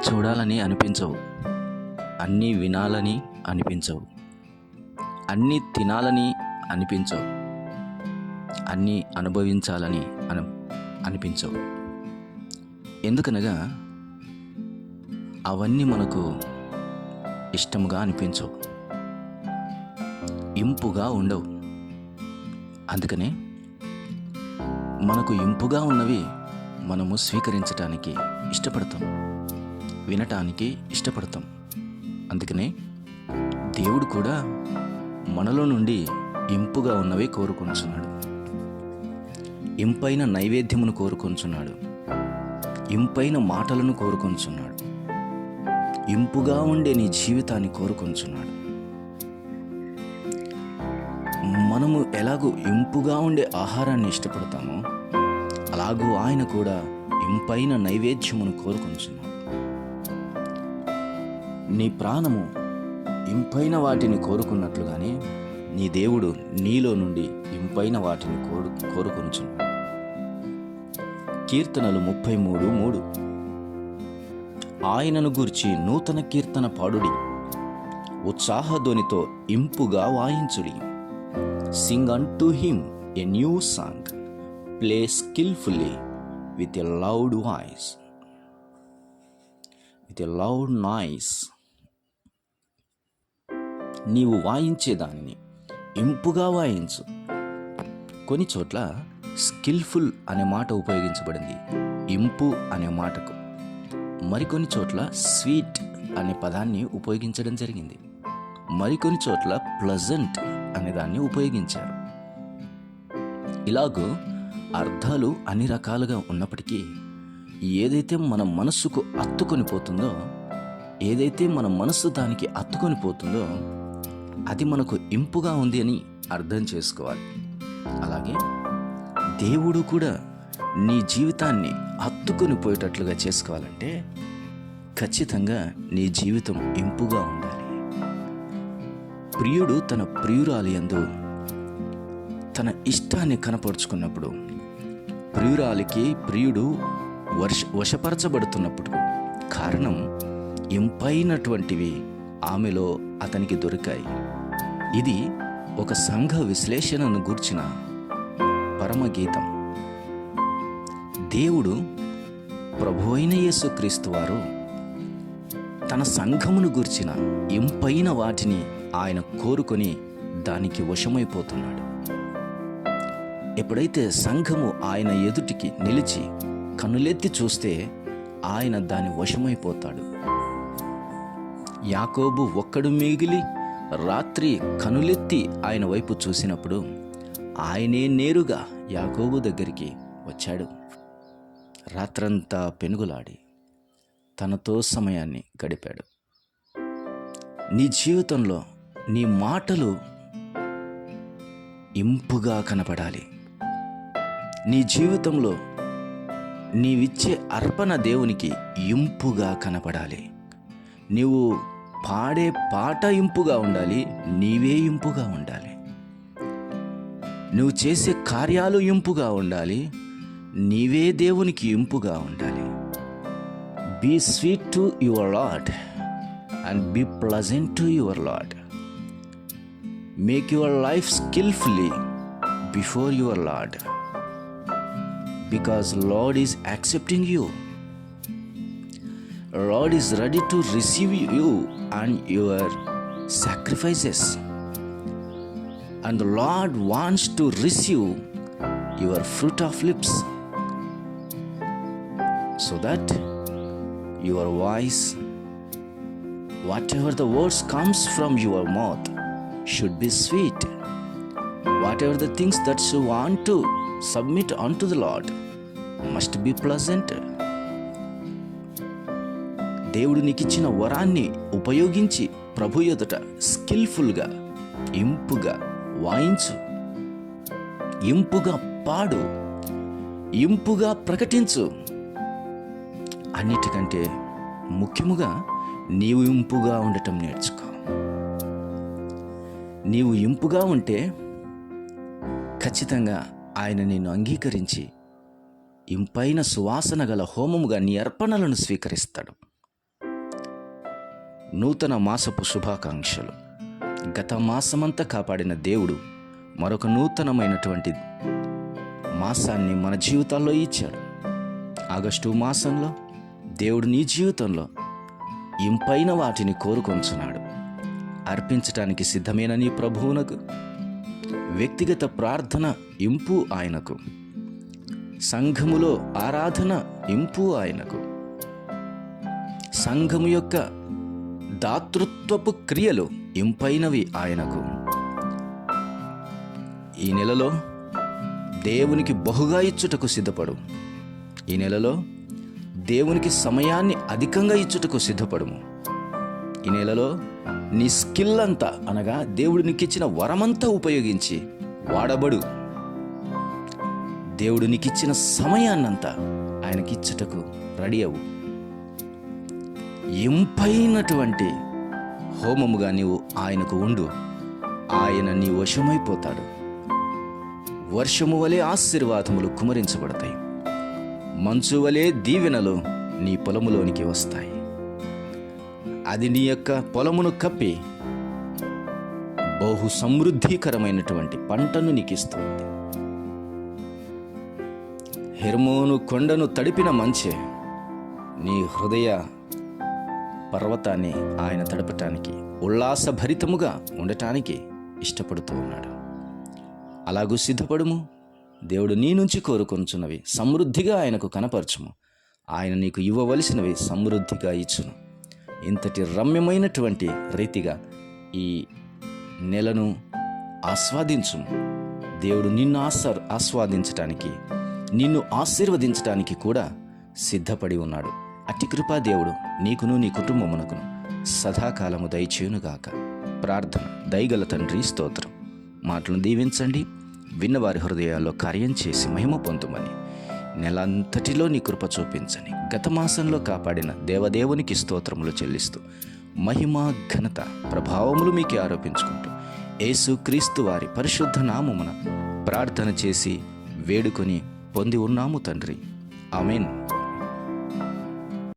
చూడాలని అనిపించవు, అన్నీ వినాలని అనిపించవు, అన్నీ తినాలని అనిపించవు, అన్నీ అనుభవించాలని అనిపించవు. ఎందుకనగా అవన్నీ మనకు ఇష్టముగా అనిపించవు, ఇంపుగా ఉండవు. అందుకనే మనకు ఇంపుగా ఉన్నవి మనము స్వీకరించటానికి ఇష్టపడతాం, వినటానికి ఇష్టపడతాం. అందుకనే దేవుడు కూడా మనలో నుండి ఇంపుగా ఉన్నవి కోరుకొనుచున్నాడు, ఇంపైన నైవేద్యమును కోరుకొనుచున్నాడు, ఇంపైన మాటలను కోరుకొనుచున్నాడు, ఇంపుగా ఉండే నీ జీవితాన్ని కోరుకొనుచున్నాడు. మనము ఎలాగూ ఇంపుగా ఉండే ఆహారాన్ని ఇష్టపడతామో అలాగూ ఆయన కూడా ఇంపైన నైవేద్యమును కోరుకొనుచున్నాడు. నీ ప్రాణము ఇంపైన వాటిని కోరుకున్నట్లుగానే నీ దేవుడు నీలో నుండి ఇంపైన వాటిని కోరుకొనుచున్నాడు. కీర్తనలు 33:3 ఆయనను గూర్చి నూతన కీర్తన పాడుడి, ఉత్సాహధ్వనితో ఇంపుగా వాయించుడి. Singh unto him a new song, play skillfully with a loud voice, with a loud noise. నీవు వాయించేదానిని ఇంపుగా వాయించు. కొన్ని చోట్ల స్కిల్ఫుల్ అనే మాట ఉపయోగించబడింది ఇంపు అనే మాటకు. మరికొన్ని చోట్ల స్వీట్ అనే పదాన్ని ఉపయోగించడం జరిగింది. మరికొన్ని చోట్ల ప్లజెంట్ అనే దాన్ని ఉపయోగించారు. ఇలాగూ అర్థాలు అన్ని రకాలుగా ఉన్నప్పటికీ ఏదైతే మన మనస్సుకు అత్తుకొని పోతుందో, ఏదైతే మన మనస్సు దానికి అత్తుకొని పోతుందో అది మనకు ఇంపుగా ఉంది అని అర్థం చేసుకోవాలి. అలాగే దేవుడు కూడా నీ జీవితాన్ని హత్తుకొని పోయేటట్లుగా చేసుకోవాలంటే ఖచ్చితంగా నీ జీవితం ఇంపుగా ఉండాలి. ప్రియుడు తన ప్రియురాలి యందు తన ఇష్టాన్ని కనపరుచుకున్నప్పుడు, ప్రియురాలికి ప్రియుడు వశపరచబడుతున్నప్పుడు కారణం ఇంపైనటువంటివి ఆమెలో అతనికి దొరికాయి. ఇది ఒక సంఘ విశ్లేషణను గూర్చిన పరమగీతం. దేవుడు ప్రభువైన యేసుక్రీస్తు వారు తన సంఘమును గూర్చిన ఇంపైన వాటిని ఆయన కోరుకొని దానికి వశమైపోతున్నాడు. ఎప్పుడైతే సంఘము ఆయన ఎదుటికి నిలిచి కన్నులెత్తి చూస్తే ఆయన దాని వశమైపోతాడు. యాకోబు ఒక్కడు మిగిలి రాత్రి కనులెత్తి ఆయన వైపు చూసినప్పుడు ఆయనే నేరుగా యాకోబు దగ్గరికి వచ్చాడు. రాత్రంతా పెనుగులాడి తనతో సమయాన్ని గడిపాడు. నీ జీవితంలో నీ మాటలు ఇంపుగా కనపడాలి. నీ జీవితంలో నీవిచ్చే అర్పణ దేవునికి ఇంపుగా కనపడాలి. నీవు పాడే పాట ఇంపుగా ఉండాలి, నీవే ఇంపుగా ఉండాలి. నువ్వు చేసే కార్యాలు ఇంపుగా ఉండాలి, నీవే దేవునికి ఇంపుగా ఉండాలి. Be sweet to your lord and be pleasant to your lord. Make your life skillfully before your lord, because lord is accepting you. Lord is ready to receive you and your sacrifices, and the Lord wants to receive your fruit of lips, so that your voice, whatever the words comes from your mouth, should be sweet. Whatever the things that you want to submit unto the Lord must be pleasant. దేవుడు నీకిచ్చిన వరాన్ని ఉపయోగించి ప్రభు ఎదుట స్కిల్ఫుల్గా ఇంపుగా వాయించు, ఇంపుగా పాడు, ఇంపుగా ప్రకటించు. అన్నిటికంటే ముఖ్యముగా నీవు ఇంపుగా ఉండటం నేర్చుకో. నీవు ఇంపుగా ఉంటే ఖచ్చితంగా ఆయన నిన్ను అంగీకరించి ఇంపైన సువాసన గల హోమముగా నీ అర్పణలను స్వీకరిస్తాడు. నూతన మాసపు శుభాకాంక్షలు. గత మాసమంతా కాపాడిన దేవుడు మరొక నూతనమైనటువంటి మాసాన్ని మన జీవితాల్లో ఇచ్చాడు. ఆగస్టు మాసంలో దేవుడు నీ జీవితంలో ఇంపైన వాటిని కోరుకొంచున్నాడు. అర్పించటానికి సిద్ధమైన నీ ప్రభువునకు వ్యక్తిగత ప్రార్థన ఇంపు ఆయనకు, సంఘములో ఆరాధన ఇంపు ఆయనకు, సంఘము యొక్క దాతృత్వపు క్రియలు ఇంపైనవి ఆయనకు. ఈ నెలలో దేవునికి బహుగా ఇచ్చుటకు సిద్ధపడు. ఈ నెలలో దేవునికి సమయాన్ని అధికంగా ఇచ్చుటకు సిద్ధపడుము. ఈ నెలలో నీ స్కిల్ అంతా, అనగా దేవుడు నీకు ఇచ్చిన వరమంతా ఉపయోగించి వాడబడు. దేవుడు నీకు ఇచ్చిన సమయాన్నంతా ఆయనకిచ్చుటకు రెడీ అవు. ఇంపైనటువంటి హోమముగా నీవు ఆయనకు ఉండు. ఆయన నీ వశమైపోతాడు. వర్షము వలె ఆశీర్వాదములు కుమరించబడతాయి. మంచు వలె దీవెనలు నీ పొలములోనికి వస్తాయి. అది నీ యొక్క పొలమును కప్పి బహు సమృద్ధికరమైనటువంటి పంటను నీకు ఇస్తుంది. హెర్మోను కొండను తడిపిన మంచే నీ హృదయ పర్వతాన్ని ఆయన తడపటానికి, ఉల్లాసభరితముగా ఉండటానికి ఇష్టపడుతూ ఉన్నాడు. అలాగూ సిద్ధపడుము. దేవుడు నీ నుంచి కోరుకొంచున్నవి సమృద్ధిగా ఆయనకు కనపరచుము. ఆయన నీకు ఇవ్వవలసినవి సమృద్ధిగా ఇచ్చును. ఇంతటి రమ్యమైనటువంటి రీతిగా ఈ నెలను ఆస్వాదించుము. దేవుడు నిన్ను ఆస్వాదించటానికి, నిన్ను ఆశీర్వదించటానికి కూడా సిద్ధపడి ఉన్నాడు. అట్టి కృపా దేవుడు నీకును నీ కుటుంబమునకును సదాకాలము దయచేయునుగాక. ప్రార్థన. దయగల తండ్రి, స్తోత్రం. మాటలను దీవించండి. విన్నవారి హృదయాల్లో కార్యం చేసి మహిమ పొందుమని, నెలంతటిలో నీ కృప చూపించని, గత మాసంలో కాపాడిన దేవదేవునికి స్తోత్రములు చెల్లిస్తూ మహిమ, ఘనత, ప్రభావములు మీకే ఆరోపించుకుంటూ యేసు క్రీస్తు వారి పరిశుద్ధ నామమున ప్రార్థన చేసి వేడుకొని పొంది ఉన్నాము తండ్రి. ఆమేన్.